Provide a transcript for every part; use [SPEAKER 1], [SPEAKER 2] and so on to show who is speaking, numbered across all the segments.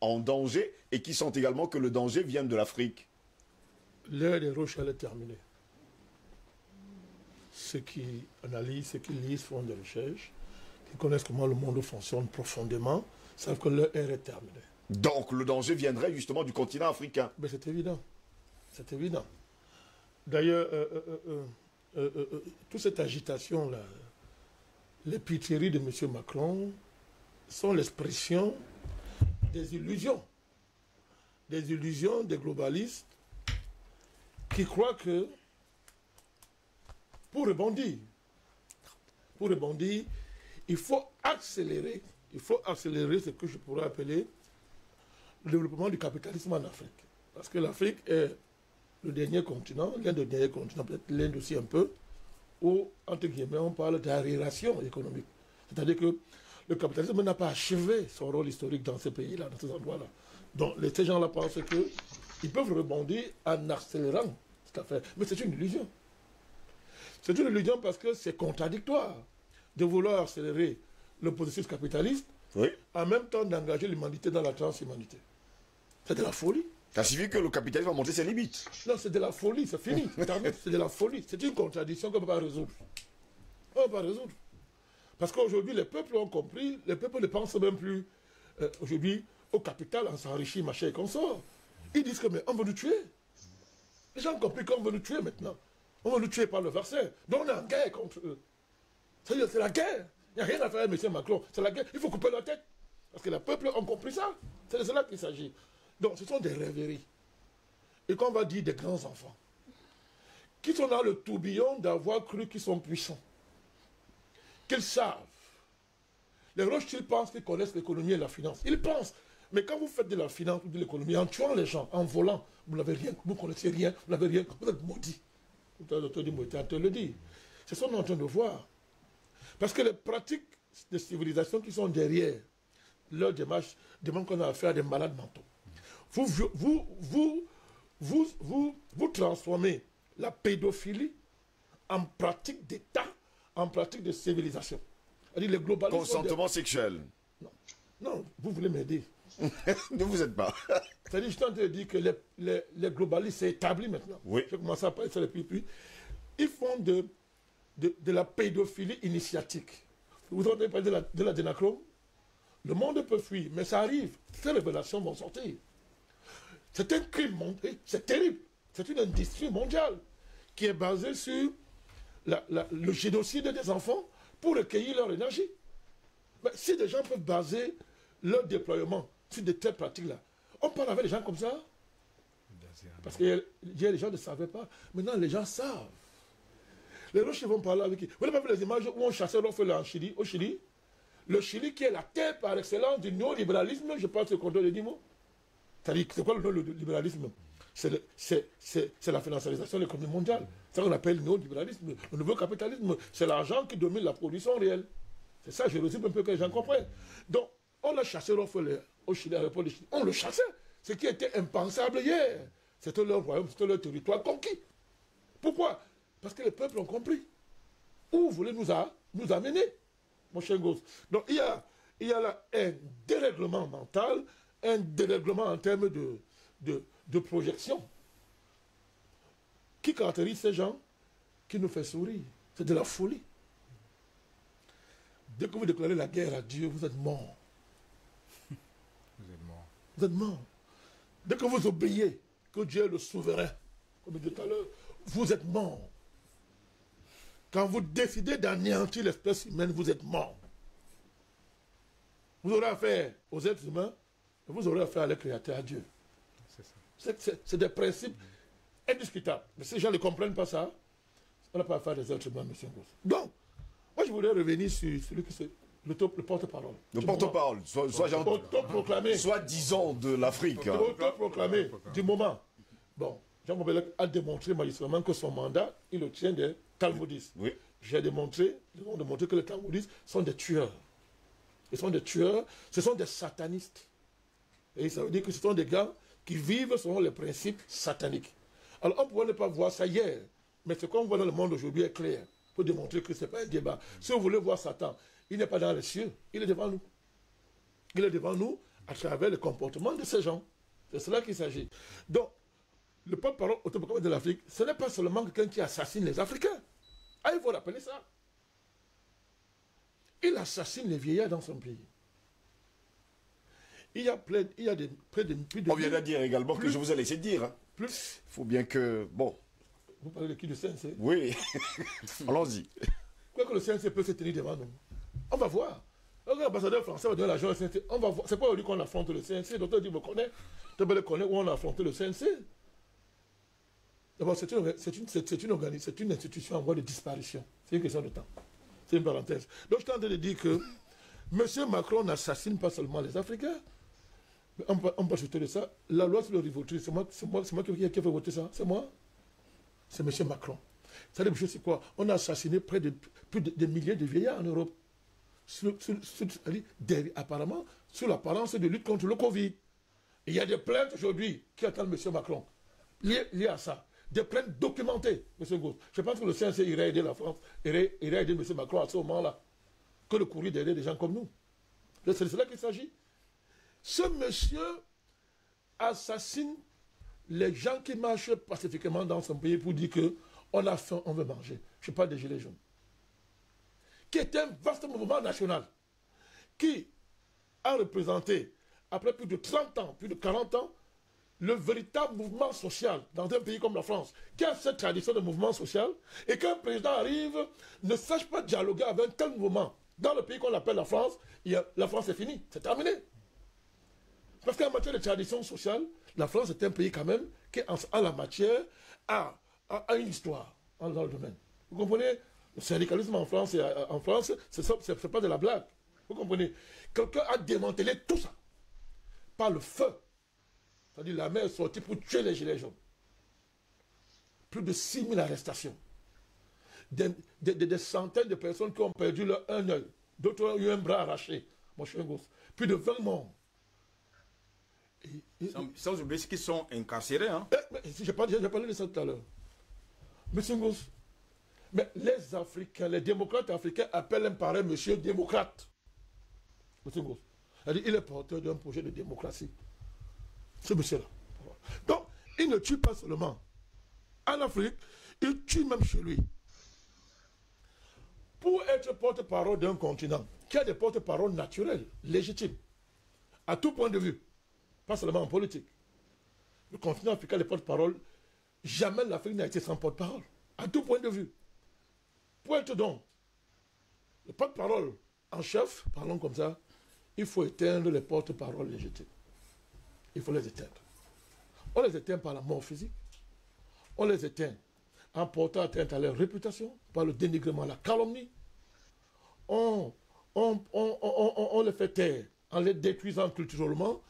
[SPEAKER 1] en danger et qui sentent également que le danger vient de l'Afrique?
[SPEAKER 2] L'ère des roches, elle est terminée. Ceux qui analysent, ceux qui lisent, font des recherches, qui connaissent comment le monde fonctionne profondément, savent que leur ère est terminée.
[SPEAKER 1] Donc le danger viendrait justement du continent africain.
[SPEAKER 2] Mais c'est évident. C'est évident. D'ailleurs, toute cette agitation-là, les pitiéries de M. Macron sont l'expression des illusions. Des illusions des globalistes qui croient que pour rebondir, il faut accélérer ce que je pourrais appeler le développement du capitalisme en Afrique. Parce que l'Afrique est le dernier continent, l'un des derniers continents, peut-être l'Inde aussi un peu, où, entre guillemets, on parle d'arriération économique. C'est-à-dire que le capitalisme n'a pas achevé son rôle historique dans ces pays-là, dans ces endroits-là. Donc, ces gens-là pensent qu'ils peuvent rebondir en accélérant cette affaire. Mais c'est une illusion. C'est une illusion parce que c'est contradictoire de vouloir accélérer le processus capitaliste,
[SPEAKER 1] oui,
[SPEAKER 2] en même temps d'engager l'humanité dans la transhumanité. C'est de la folie.
[SPEAKER 1] Ça signifie que le capitalisme a monté ses limites.
[SPEAKER 2] Non, c'est de la folie, c'est fini. C'est de la folie. C'est une contradiction qu'on ne peut pas résoudre. On ne peut pas résoudre. Parce qu'aujourd'hui, les peuples ont compris, les peuples ne pensent même plus aujourd'hui au capital, on s'enrichit, machin et consort. Ils disent que, mais on veut nous tuer. Les gens ont compris qu'on veut nous tuer maintenant. On veut nous tuer par le vaccin. Donc on est en guerre contre eux. C'est la guerre. Il n'y a rien à faire avec M. Macron. C'est la guerre. Il faut couper la tête. Parce que les peuples ont compris ça. C'est de cela qu'il s'agit. Donc ce sont des rêveries. Et qu'on va dire des grands enfants. Qui sont dans le tourbillon d'avoir cru qu'ils sont puissants. Qu'ils savent. Les Rothschild pensent qu'ils connaissent l'économie et la finance. Ils pensent. Mais quand vous faites de la finance ou de l'économie, en tuant les gens, en volant, vous n'avez rien, vous ne connaissez rien, vous n'avez rien, vous êtes maudit. Le docteur Dimoïta te le dit. C'est ce qu'on est en train de voir. Parce que les pratiques de civilisation qui sont derrière leur démarche demandent qu'on a affaire à des malades mentaux. Vous transformez la pédophilie en pratique d'État, en pratique de civilisation. C'est-à-dire les globalistes.
[SPEAKER 1] Consentement sexuel.
[SPEAKER 2] Non. Non, vous voulez m'aider.
[SPEAKER 1] Ne vous êtes pas.
[SPEAKER 2] C'est-à-dire, je suis en train de dire que les globalistes, c'est établi maintenant.
[SPEAKER 1] Oui.
[SPEAKER 2] J'ai commencé à parler de ça depuis plus. Ils font de la pédophilie initiatique. Vous entendez parler de la dénacrome? Le monde peut fuir, mais ça arrive. Ces révélations vont sortir. C'est un crime mondial. C'est terrible. C'est une industrie mondiale qui est basée sur le génocide des enfants pour recueillir leur énergie. Mais si des gens peuvent baser leur déploiement sur de telles pratiques-là, on parle avec les gens comme ça. Parce que les gens ne savaient pas. Maintenant, les gens savent. Les Rothschild vont parler avec qui? Vous n'avez pas vu les images où on chassait l'orphelin en Chili, au Chili? Le Chili qui est la terre par excellence du néolibéralisme, je pense que c'est le contrôle de 10 mots. C'est-à-dire, c'est quoi le néolibéralisme? C'est la financiarisation de l'économie mondiale. C'est ce qu'on appelle le néolibéralisme. Le nouveau capitalisme, c'est l'argent qui domine la production réelle. C'est ça, je résume un peu que les gens comprennent. Donc, on a chassé l'orphelin au Chili, à l'époque du Chili. On le chassait. Ce qui était impensable hier. C'était leur royaume, c'était leur territoire conquis. Pourquoi? Parce que les peuples ont compris. Où vous voulez nous amener, mon cher Gosse? Donc, il y a là un dérèglement mental, un dérèglement en termes de projection qui caractérise ces gens qui nous fait sourire. C'est de la folie. Dès que vous déclarez la guerre à Dieu, vous êtes mort.
[SPEAKER 3] Vous êtes mort.
[SPEAKER 2] Vous êtes mort. Dès que vous obéissez que Dieu est le souverain, comme je disais tout à l'heure, vous êtes mort. Quand vous décidez d'anéantir l'espèce humaine, vous êtes mort. Vous aurez affaire aux êtres humains, et vous aurez affaire à leur créateur, à Dieu.
[SPEAKER 3] C'est ça.
[SPEAKER 2] C'est des principes indiscutables. Mais si les gens ne comprennent pas ça, on n'a pas affaire à des êtres humains, monsieur Ngoz. Donc, moi je voudrais revenir sur celui qui c'est le porte-parole.
[SPEAKER 1] Le porte-parole, soit disons de l'Afrique.
[SPEAKER 2] Le porte-proclamé du moment. Bon, Jean Moubelec a démontré magistralement que son mandat, il le tient des talmudistes.
[SPEAKER 1] Oui.
[SPEAKER 2] J'ai démontré que les talmudistes sont des tueurs. Ils sont des tueurs, ce sont des satanistes. Et ça veut dire que ce sont des gars qui vivent selon les principes sataniques. Alors on ne pourrait pas voir ça hier, mais ce qu'on voit dans le monde aujourd'hui est clair, pour démontrer que ce n'est pas un débat. Si vous voulez voir Satan, il n'est pas dans les cieux, il est devant nous. Il est devant nous à travers le comportement de ces gens. C'est cela qu'il s'agit. Donc, le porte-parole autoproclamé de l'Afrique, ce n'est pas seulement quelqu'un qui assassine les Africains. Ah, il faut rappeler ça. Il assassine les vieillards dans son pays. Il y a près de plus de...
[SPEAKER 1] On vient de dire également que je vous ai laissé dire. Hein.
[SPEAKER 2] Plus.
[SPEAKER 1] Il faut bien que... Bon.
[SPEAKER 2] Vous parlez de qui, de CNC?
[SPEAKER 1] Oui. Allons-y.
[SPEAKER 2] Quoi que le CNC peut se tenir devant nous. On va voir. L'ambassadeur français va donner l'argent au CNC. On va voir. C'est pas aujourd'hui qu'on affronte le CNC. Le docteur dit, me connaît. Tu le connais où on a affronté le CNC. D'abord, c'est une institution en voie de disparition. C'est une question de temps. C'est une parenthèse. Donc, je suis en train de dire que M. Macron n'assassine pas seulement les Africains. Mais on peut ajouter de ça. La loi sur le rivotril, c'est moi qui ai fait voter ça. C'est moi. C'est M. Macron. Ça veut dire, c'est quoi? On a assassiné plus de milliers de vieillards en Europe. Apparemment, sous l'apparence de lutte contre le Covid. Il y a des plaintes aujourd'hui qui attendent M. Macron. Liées à ça. Des plaintes documentées, M. Gauss. Je pense que le CNC irait aider la France, irait aider M. Macron à ce moment-là. Que le courrier d'aider des gens comme nous. C'est de cela qu'il s'agit. Ce monsieur assassine les gens qui marchent pacifiquement dans son pays pour dire qu'on a faim, on veut manger. Je parle des Gilets jaunes. Qui est un vaste mouvement national. Qui a représenté, après plus de 30 ans, plus de 40 ans, le véritable mouvement social dans un pays comme la France, qui a cette tradition de mouvement social, et qu'un président arrive, ne sache pas dialoguer avec un tel mouvement. Dans le pays qu'on appelle la France, la France est finie, c'est terminé. Parce qu'en matière de tradition sociale, la France est un pays quand même qui, en la matière, a une histoire dans le domaine. Vous comprenez? Le syndicalisme en France, c'est pas de la blague. Vous comprenez? Quelqu'un a démantelé tout ça par le feu. C'est-à-dire la main est sortie pour tuer les gilets jaunes. Plus de 6 000 arrestations. Des centaines de personnes qui ont perdu un œil. D'autres ont eu un bras arraché. Moi, je suis un gosse. Plus de 20 morts.
[SPEAKER 4] Sans oublier ceux qui sont incarcérés. Hein.
[SPEAKER 2] J'ai parlé de ça tout à l'heure. Monsieur Ngous, mais les Africains, les démocrates africains appellent un pareil monsieur démocrate. Monsieur Ngous. Il est porteur d'un projet de démocratie. Ce monsieur-là. Donc, il ne tue pas seulement en Afrique, il tue même chez lui. Pour être porte-parole d'un continent qui a des porte-paroles naturels, légitimes, à tout point de vue, pas seulement en politique. Le continent africain, les porte-paroles, jamais l'Afrique n'a été sans porte-parole, à tout point de vue. Pour être donc le porte-parole en chef, parlons comme ça, il faut éteindre les porte-paroles légitimes. Il faut les éteindre. On les éteint par la mort physique. On les éteint en portant atteinte à leur réputation, par le dénigrement, la calomnie. On les fait taire en les détruisant culturellement,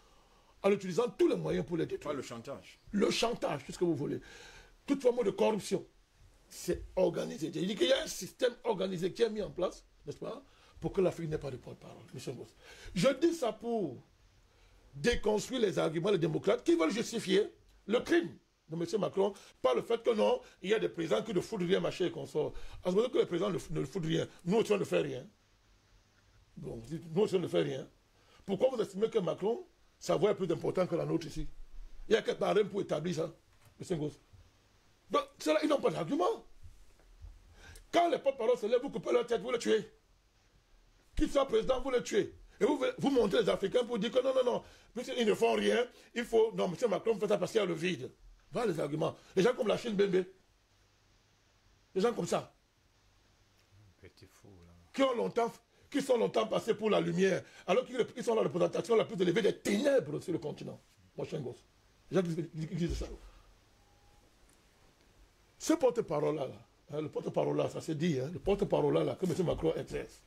[SPEAKER 2] en utilisant tous les moyens pour les détruire.
[SPEAKER 4] Pas le chantage.
[SPEAKER 2] Le chantage, tout ce que vous voulez. Toute forme de corruption. C'est organisé. Il dit qu'il y a un système organisé qui est mis en place, n'est-ce pas, pour que l'Afrique n'ait pas de porte-parole. Je dis ça pour déconstruire les arguments des démocrates qui veulent justifier le crime de M. Macron par le fait que non, il y a des présidents qui ne foutent rien, machin et qu'on sort. À ce moment que les présidents ne foutent rien, nous aussi on ne fait rien. Donc, nous aussi on ne fait rien. Pourquoi vous estimez que Macron, sa voix est plus importante que la nôtre ici? Il n'y a que barème pour établir ça, M. Ngos. Donc, ils n'ont pas d'argument. Quand les porte-paroles se lèvent, vous coupez leur tête, vous les tuez. Qu'ils soient président, vous les tuez. Et vous montrez les Africains pour dire que non, ils ne font rien, il faut... Non, M. Macron fait ça parce qu'il y a le vide. Voilà les arguments. Les gens comme la Chine Bembe. Les gens comme ça.
[SPEAKER 3] Petit fou, là.
[SPEAKER 2] Qui sont longtemps passés pour la lumière, alors qu'ils sont la représentation la plus élevée des ténèbres sur le continent. Moi, je suis un gosse. Les gens qui disent ça. Ce porte-parole-là, le porte-parole-là, ça se dit, le porte-parole-là que M. Macron exerce,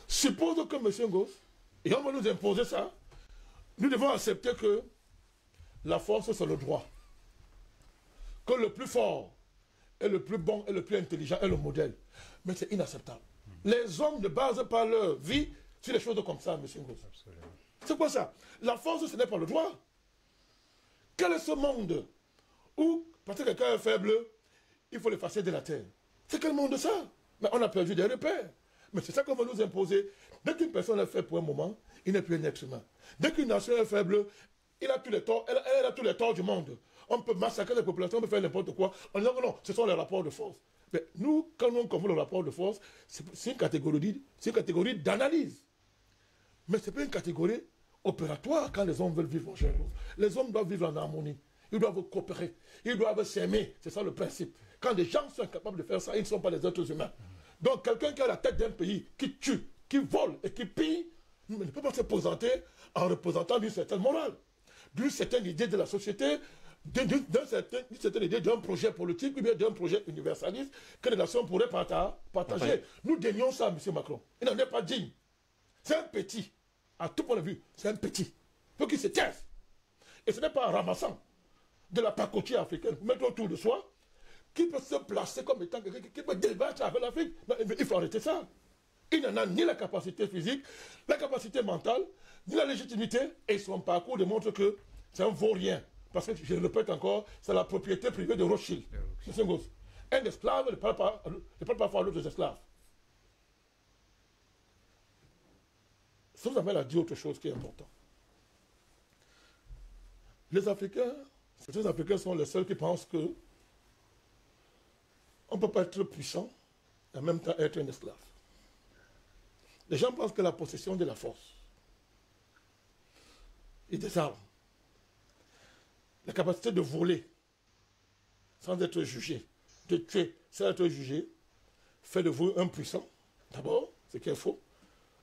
[SPEAKER 2] suppose que M. Ngos, et on va nous imposer ça, nous devons accepter que la force, c'est le droit. Que le plus fort, et le plus bon, et le plus intelligent, est le modèle. Mais c'est inacceptable. Les hommes ne basent pas leur vie sur des choses comme ça, M. Ngos. C'est quoi ça? La force, ce n'est pas le droit. Quel est ce monde où, parce que quelqu'un est faible, il faut l'effacer de la terre? C'est quel monde ça? Mais on a perdu des repères. Mais c'est ça qu'on va nous imposer. Dès qu'une personne est faible pour un moment, il n'est plus un être humain. Dès qu'une nation est faible, il a tous les torts, elle a tous les torts du monde. On peut massacrer les populations, on peut faire n'importe quoi. En disant que non, ce sont les rapports de force. Mais nous, quand on confond le rapport de force, c'est une catégorie d'analyse. Mais ce n'est pas une catégorie opératoire quand les hommes veulent vivre en chair. Les hommes doivent vivre en harmonie. Ils doivent coopérer. Ils doivent s'aimer. C'est ça le principe. Quand les gens sont incapables de faire ça, ils ne sont pas des êtres humains. Donc quelqu'un qui a la tête d'un pays, qui tue, qui vole et qui pille, ne peut pas se présenter en représentant d'une certaine morale, d'une certaine idée de la société, d'une certaine idée d'un projet politique ou bien d'un projet universaliste que les nations pourraient partager. Nous dénions ça, M. Macron. Il n'en est pas digne. C'est un petit. À tout point de vue, c'est un petit. Il faut qu'il se taise. Et ce n'est pas en ramassant de la pacotille africaine, mettre autour de soi, qui peut se placer comme étant quelqu'un qui peut débattre avec l'Afrique. Il faut arrêter ça. Il n'en a ni la capacité physique, la capacité mentale, ni la légitimité, et son parcours démontre que c'est un vaurien. Parce que, je le répète encore, c'est la propriété privée de Rothschild. C'est un esclave ne parle pas à l'autre esclave. Ça vous amène à dire autre chose qui est important. Les Africains, certains Africains sont les seuls qui pensent que on ne peut pas être puissant et en même temps être un esclave. Les gens pensent que la possession de la force et des armes, la capacité de voler sans être jugé, de tuer sans être jugé, fait de vous un puissant. D'abord, ce qui est faux.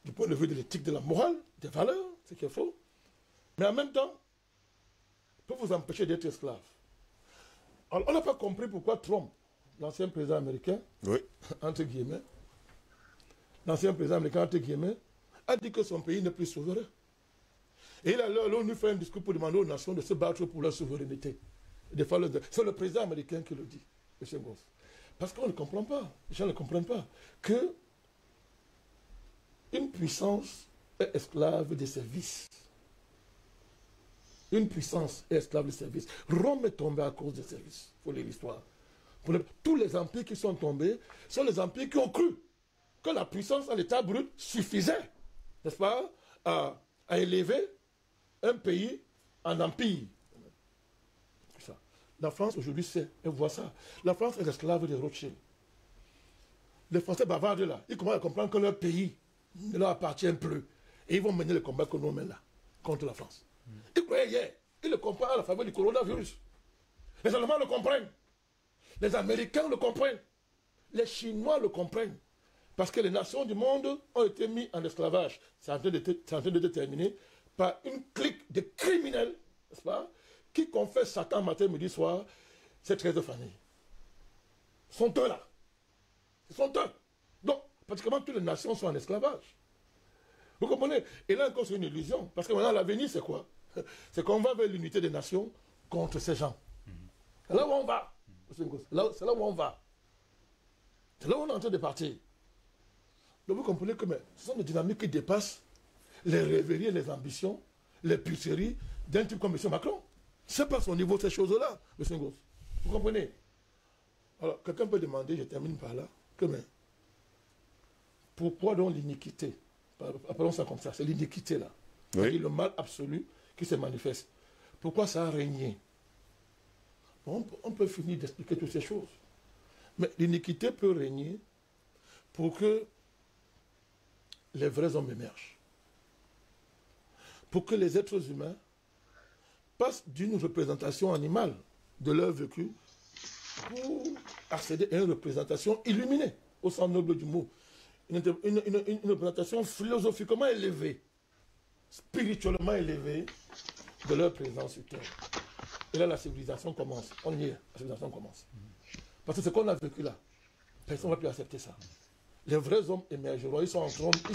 [SPEAKER 2] Du point de vue de l'éthique, de la morale, des valeurs, ce qui est faux. Mais en même temps, peut vous empêcher d'être esclave. Alors, on n'a pas compris pourquoi Trump, l'ancien président américain,
[SPEAKER 1] oui,
[SPEAKER 2] entre guillemets, l'ancien président américain, entre guillemets, a dit que son pays n'est plus souverain. Et il a l'ONU fait un discours pour demander aux nations de se battre pour leur souveraineté. C'est le président américain qui le dit, M. Goff. Parce qu'on ne comprend pas, les gens ne comprennent pas, que une puissance est esclave des services. Une puissance est esclave des services. Rome est tombée à cause des services. Il faut lire l'histoire. Tous les empires qui sont tombés sont les empires qui ont cru que la puissance à l'état brut suffisait, n'est-ce pas, à élever un pays en empire. Ça. La France aujourd'hui sait, elle voit ça. La France est l'esclave des Rothschild. Les Français bavardent là. Ils commencent à comprendre que leur pays ne leur appartient plus. Et ils vont mener le combat que nous menons là, contre la France. Ils croyaient hier. Ils le comprennent à la faveur du coronavirus. Les Allemands le comprennent. Les Américains le comprennent. Les Chinois le comprennent. Parce que les nations du monde ont été mises en esclavage. C'est en train de déterminer par une clique de criminels, n'est-ce pas, qui confessent Satan matin, midi, soir, c'est 13 familles. Ce sont eux là. Ce sont eux. Donc, pratiquement toutes les nations sont en esclavage. Vous comprenez? Et là encore, c'est une illusion. Parce que maintenant, l'avenir, c'est quoi? C'est qu'on va vers l'unité des nations contre ces gens. C'est là où on va. C'est là où on va. C'est là où on est en train de partir. Donc vous comprenez que ce sont des dynamiques qui dépassent les rêveries et les ambitions, les puceries d'un type comme M. Macron. C'est pas son niveau, ces choses-là, M. Goss. Vous comprenez? Alors, quelqu'un peut demander, je termine par là, que mais, pourquoi donc l'iniquité? Appelons ça comme ça, c'est l'iniquité là. Oui. C'est le mal absolu qui se manifeste. Pourquoi ça a régné? On peut finir d'expliquer toutes ces choses. Mais l'iniquité peut régner pour que les vrais hommes émergent. Pour que les êtres humains passent d'une représentation animale de leur vécu pour accéder à une représentation illuminée, au sens noble du mot. Une représentation philosophiquement élevée, spirituellement élevée de leur présence sur Terre. Et là, la civilisation commence. On y est, la civilisation commence. Parce que ce qu'on a vécu là, personne ne va plus accepter ça. Les vrais hommes émergeront, ils sont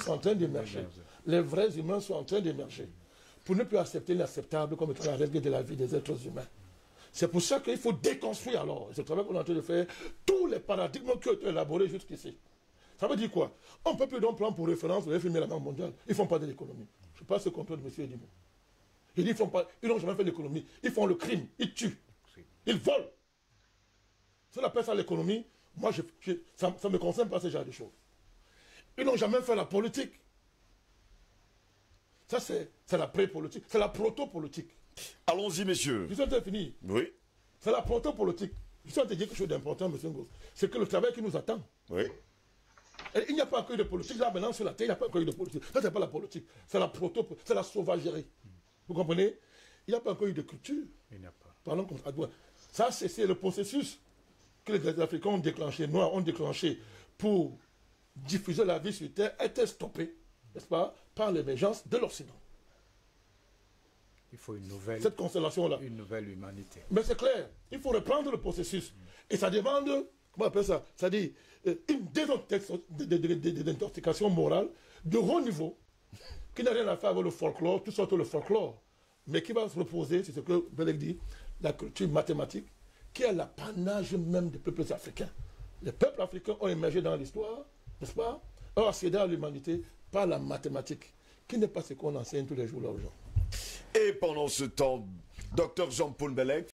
[SPEAKER 2] en train d'émerger. Les vrais humains sont en train d'émerger. Pour ne plus accepter l'inacceptable comme étant la règle de la vie des êtres humains. C'est pour ça qu'il faut déconstruire alors. C'est le travail qu'on est en train de faire. Tous les paradigmes qui ont été élaborés jusqu'ici. Ça veut dire quoi? On ne peut plus donc prendre pour référence le FMI et la Banque mondiale. Ils ne font pas de l'économie. Je passe le contrôle de M. Edimo. Ils n'ont jamais fait l'économie. Ils font le crime. Ils tuent. Ils volent. Si on appelle ça l'économie, moi, ça ne me concerne pas ce genre de choses. Ils n'ont jamais fait la politique. Ça, c'est la pré-politique. C'est la proto-politique.
[SPEAKER 1] Allons-y, messieurs.
[SPEAKER 2] Je suis en train de finir.
[SPEAKER 1] Oui.
[SPEAKER 2] C'est la proto-politique. Je suis en train de dire quelque chose d'important, M. Ngos. C'est que le travail qui nous attend.
[SPEAKER 1] Oui.
[SPEAKER 2] Et il n'y a pas encore eu de politique. Là, maintenant, sur la terre, il n'y a pas encore eu de politique. Ça, c'est pas la politique. C'est la c'est la sauvagerie. Vous comprenez? Il n'y a pas encore eu de culture.
[SPEAKER 3] Il n'y a pas.
[SPEAKER 2] Parlons contre Adouin. Ça, c'est le processus que les Africains ont déclenché, Noirs ont déclenché pour diffuser la vie sur terre, était stoppé, n'est-ce pas, par l'émergence de l'Occident.
[SPEAKER 3] Il faut une nouvelle,
[SPEAKER 2] cette constellation-là.
[SPEAKER 3] Une nouvelle humanité.
[SPEAKER 2] Mais c'est clair, il faut reprendre le processus. Et ça demande, comment on appelle ça? C'est-à-dire une désintoxication morale de haut niveau, qui n'a rien à faire avec le folklore, tout sorte le folklore, mais qui va se reposer, c'est ce que Belek dit, la culture mathématique, qui est l'apanage même des peuples africains. Les peuples africains ont émergé dans l'histoire, n'est-ce pas, ont accédé à l'humanité par la mathématique, qui n'est pas ce qu'on enseigne tous les jours là aux gens.
[SPEAKER 1] Et pendant ce temps, Dr Jean-Paul Belek,